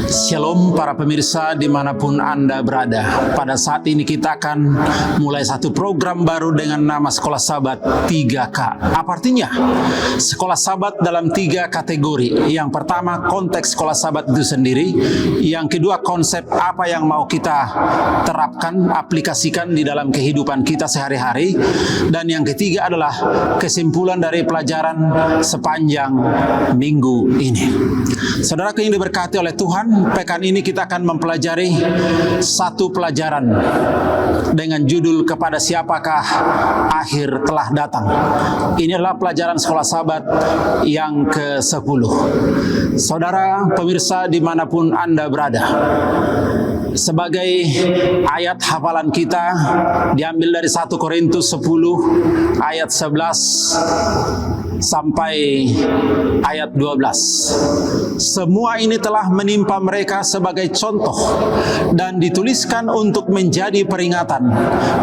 Shalom para pemirsa dimanapun Anda berada. Pada saat ini kita akan mulai satu program baru dengan nama Sekolah Sabat 3K. Apa artinya? Sekolah Sabat dalam 3 kategori. Yang pertama, konteks Sekolah Sabat itu sendiri. Yang kedua, konsep apa yang mau kita terapkan, aplikasikan di dalam kehidupan kita sehari-hari. Dan yang ketiga adalah kesimpulan dari pelajaran sepanjang minggu ini. Saudaraku yang diberkati oleh Tuhan, pekan ini kita akan mempelajari satu pelajaran dengan judul kepada siapakah akhir telah datang. Ini adalah pelajaran Sekolah Sabat yang ke-10. Saudara pemirsa dimanapun Anda berada, sebagai ayat hafalan kita diambil dari 1 Korintus 10 ayat 11 sampai ayat 12. Semua ini telah menimpa mereka sebagai contoh dan dituliskan untuk menjadi peringatan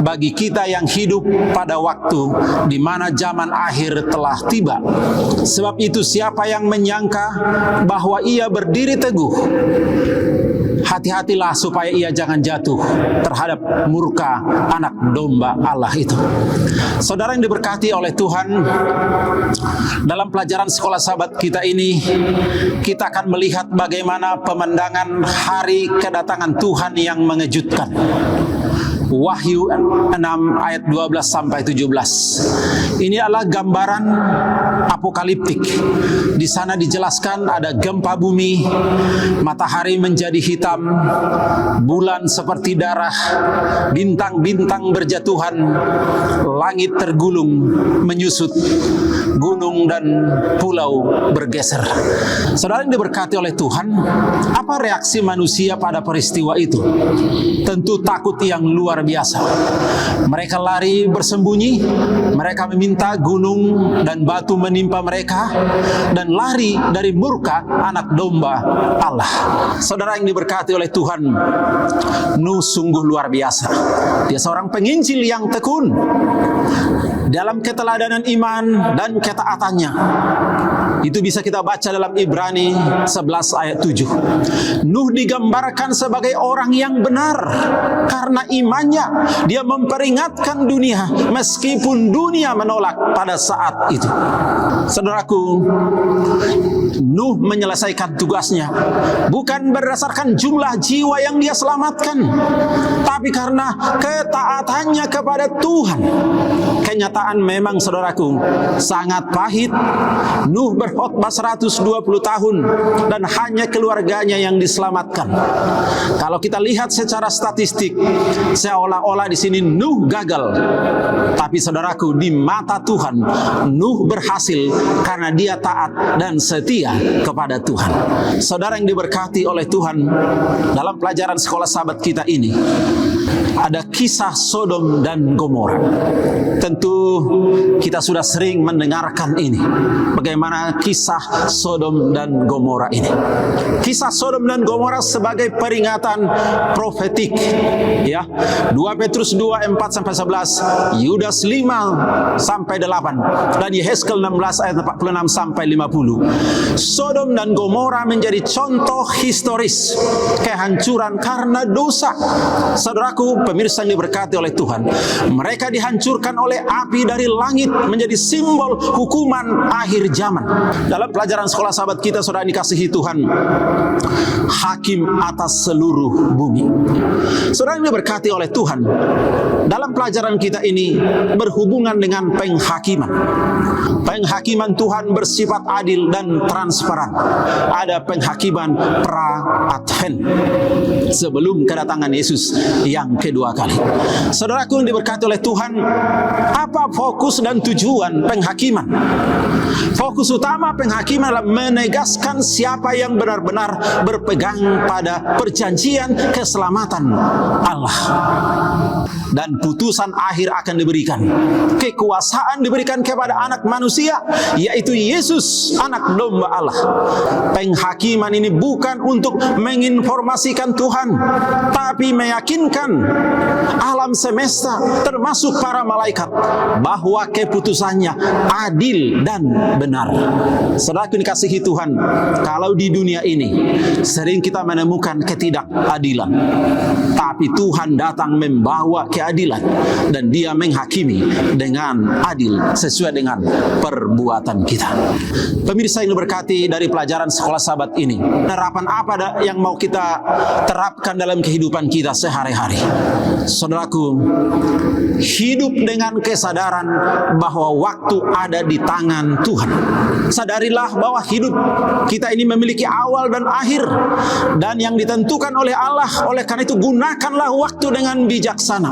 bagi kita yang hidup pada waktu di mana zaman akhir telah tiba. Sebab itu siapa yang menyangka bahwa ia berdiri teguh, hati-hatilah supaya ia jangan jatuh terhadap murka anak domba Allah itu. Saudara yang diberkati oleh Tuhan, dalam pelajaran Sekolah Sabat kita ini, kita akan melihat bagaimana pemandangan hari kedatangan Tuhan yang mengejutkan. Wahyu 6 ayat 12 sampai 17. Ini adalah gambaran apokaliptik. Di sana dijelaskan ada gempa bumi, matahari menjadi hitam, bulan seperti darah, bintang-bintang berjatuhan, langit tergulung, menyusut, gunung dan pulau bergeser. Saudara yang diberkati oleh Tuhan, apa reaksi manusia pada peristiwa itu? Tentu takut yang luar biasa. Mereka lari bersembunyi, mereka meminta gunung dan batu menimpa mereka, dan lari dari murka anak domba Allah. Saudara yang diberkati oleh Tuhan, Nuh sungguh luar biasa. Dia seorang penginjil yang tekun dalam keteladanan iman dan ketaatannya. Itu bisa kita baca dalam Ibrani 11 ayat 7. Nuh digambarkan sebagai orang yang benar karena imannya. Dia memperingatkan dunia meskipun dunia menolak pada saat itu. Saudaraku, Nuh menyelesaikan tugasnya bukan berdasarkan jumlah jiwa yang dia selamatkan, tapi karena ketaatannya kepada Tuhan. Kenyataan memang saudaraku sangat pahit. Nuh berkhotbah 120 tahun dan hanya keluarganya yang diselamatkan. Kalau kita lihat secara statistik, seolah-olah di sini Nuh gagal. Tapi saudaraku, di mata Tuhan Nuh berhasil karena dia taat dan setia kepada Tuhan. Saudara yang diberkati oleh Tuhan, dalam pelajaran Sekolah Sabat kita ini ada kisah Sodom dan Gomora. Tentu kita sudah sering mendengarkan ini, bagaimana kisah Sodom dan Gomora ini. Kisah Sodom dan Gomora sebagai peringatan profetik, ya. 2 Petrus 2 4 sampai 11, Yudas 5 sampai 8, dan Yehezkel 16 ayat 46 sampai 50. Sodom dan Gomora menjadi contoh historis kehancuran karena dosa. Saudaraku, pemirsa yang diberkati oleh Tuhan, mereka dihancurkan oleh api dari langit menjadi simbol hukuman akhir zaman. Dalam pelajaran Sekolah Sabat kita, saudara dikasihi Tuhan, hakim atas seluruh bumi. Saudara yang diberkati oleh Tuhan, dalam pelajaran kita ini berhubungan dengan penghakiman. Penghakiman Tuhan bersifat adil dan transparan. Ada penghakiman pra-advent, sebelum kedatangan Yesus yang kedua kali. Saudaraku yang diberkati oleh Tuhan, apa fokus dan tujuan penghakiman? Fokus utama penghakiman adalah menegaskan siapa yang benar-benar berpegang pada perjanjian keselamatan Allah. Dan putusan akhir akan diberikan. Kekuasaan diberikan kepada anak manusia, yaitu Yesus, anak domba Allah. Penghakiman ini bukan untuk menginformasikan Tuhan, tapi meyakinkan alam semesta, termasuk para malaikat, bahwa keputusannya adil dan benar. Saudaraku dikasihi Tuhan, kalau di dunia ini sering kita menemukan ketidakadilan, tapi Tuhan datang membawa keadilan dan Dia menghakimi dengan adil sesuai dengan perbuatan kita. Pemirsa yang diberkati, dari pelajaran sekolah sahabat ini, penerapan apa yang mau kita terapkan dalam kehidupan kita sehari-hari? Saudaraku, hidup dengan kesadaran bahwa waktu ada di tangan Tuhan. Sadarilah bahwa hidup kita ini memiliki awal dan akhir, dan yang ditentukan oleh Allah. Oleh karena itu, gunakanlah waktu dengan bijaksana.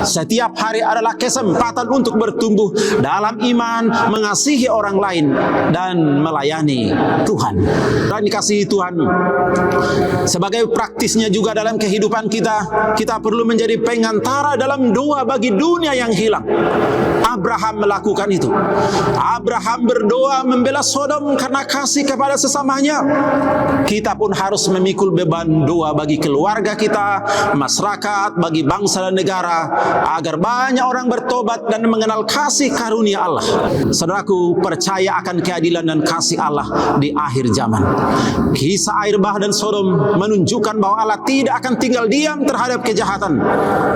Setiap hari adalah kesempatan untuk bertumbuh dalam iman, mengasihi orang lain, dan melayani Tuhan. Dan dikasihi Tuhan, sebagai praktisnya juga dalam kehidupan kita perlu menjadi pengantara dalam doa bagi dunia yang hilang. Abraham melakukan itu. Abraham berdoa membela Sodom karena kasih kepada sesamanya. Kita pun harus memikul beban doa bagi keluarga kita, masyarakat, bagi bangsa dan negara, agar banyak orang bertobat dan mengenal kasih karunia Allah. Saudaraku, percaya akan keadilan dan kasih Allah di akhir zaman. Kisah air bah dan Sodom menunjukkan bahwa Allah tidak akan tinggal diam terhadap kejahatan,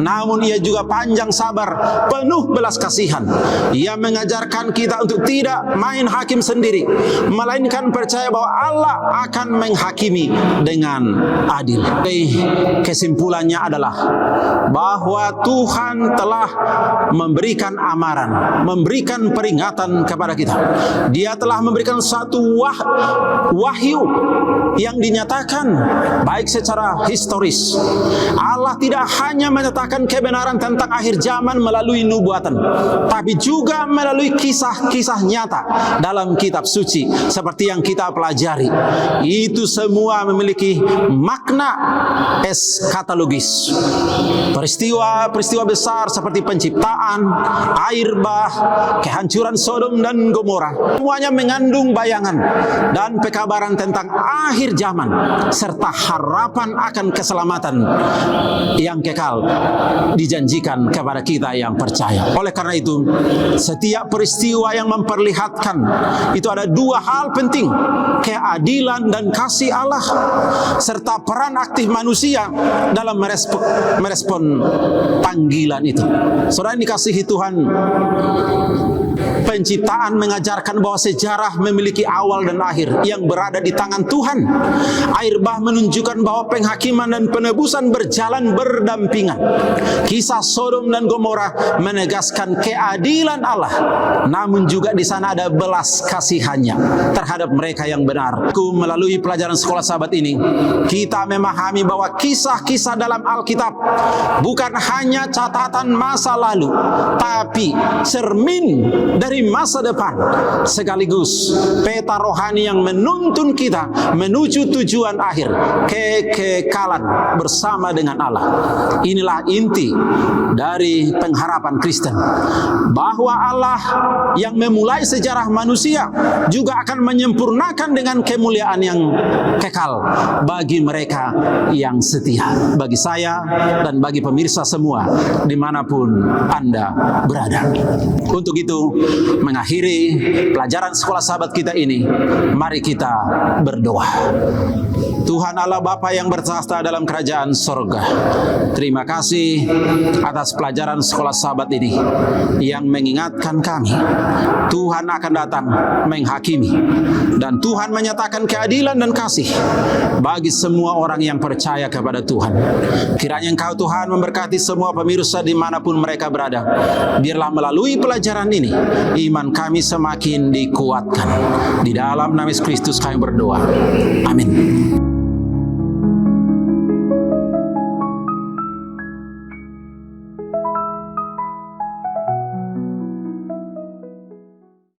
namun Ia juga panjang sabar, penuh belas kasihan. Ia mengajarkan kita untuk tidak main hakim sendiri, melainkan percaya bahwa Allah akan menghakimi dengan adil. Kesimpulannya adalah bahwa Tuhan telah memberikan amaran, memberikan peringatan kepada kita. Dia telah memberikan satu wahyu yang dinyatakan baik secara historis. Allah tidak hanya menyatakan kebenaran tentang akhir zaman melalui nubuatan, tapi juga melalui kisah-kisah nyata dalam kitab suci seperti yang kita pelajari. Itu semua memiliki makna eskatologis. Peristiwa besar seperti penciptaan, air bah, kehancuran Sodom dan Gomora, semuanya mengandung bayangan dan pekabaran tentang akhir zaman serta harapan akan keselamatan yang kekal dijanjikan kepada kita yang percaya. Oleh karena itu, setiap peristiwa yang memperlihatkan itu ada dua hal penting: keadilan dan kasih Allah, serta peran aktif manusia dalam merespon panggilan itu. Saudara yang dikasihi Tuhan, penciptaan mengajarkan bahwa sejarah memiliki awal dan akhir yang berada di tangan Tuhan. Air bah menunjukkan bahwa penghakiman dan penebusan berjalan berdampingan. Kisah Sodom dan Gomora menegaskan keadilan Allah, namun juga di sana ada belas kasihannya terhadap mereka yang benar. Melalui pelajaran sekolah sahabat ini, kita memahami bahwa kisah-kisah dalam Alkitab bukan hanya catatan masa lalu, tapi cermin dari masa depan, sekaligus peta rohani yang menuntun kita menuju tujuan akhir, kekekalan bersama dengan Allah. Inilah inti dari pengharapan Kristen, bahwa Allah yang memulai sejarah manusia juga akan menyempurnakan dengan kemuliaan yang kekal bagi mereka yang setia, bagi saya dan bagi pemirsa semua dimanapun Anda berada. Untuk itu, mengakhiri pelajaran sekolah sahabat kita ini, mari kita berdoa. Tuhan Allah Bapa yang bertahta dalam kerajaan sorga, terima kasih atas pelajaran sekolah sahabat ini yang mengingatkan kami Tuhan akan datang menghakimi, dan Tuhan menyatakan keadilan dan kasih bagi semua orang yang percaya kepada Tuhan. Kiranya Engkau Tuhan memberkati semua pemirsa dimanapun mereka berada. Biarlah melalui pelajaran ini iman kami semakin dikuatkan. Di dalam nama Yesus Kristus kami berdoa. Amin.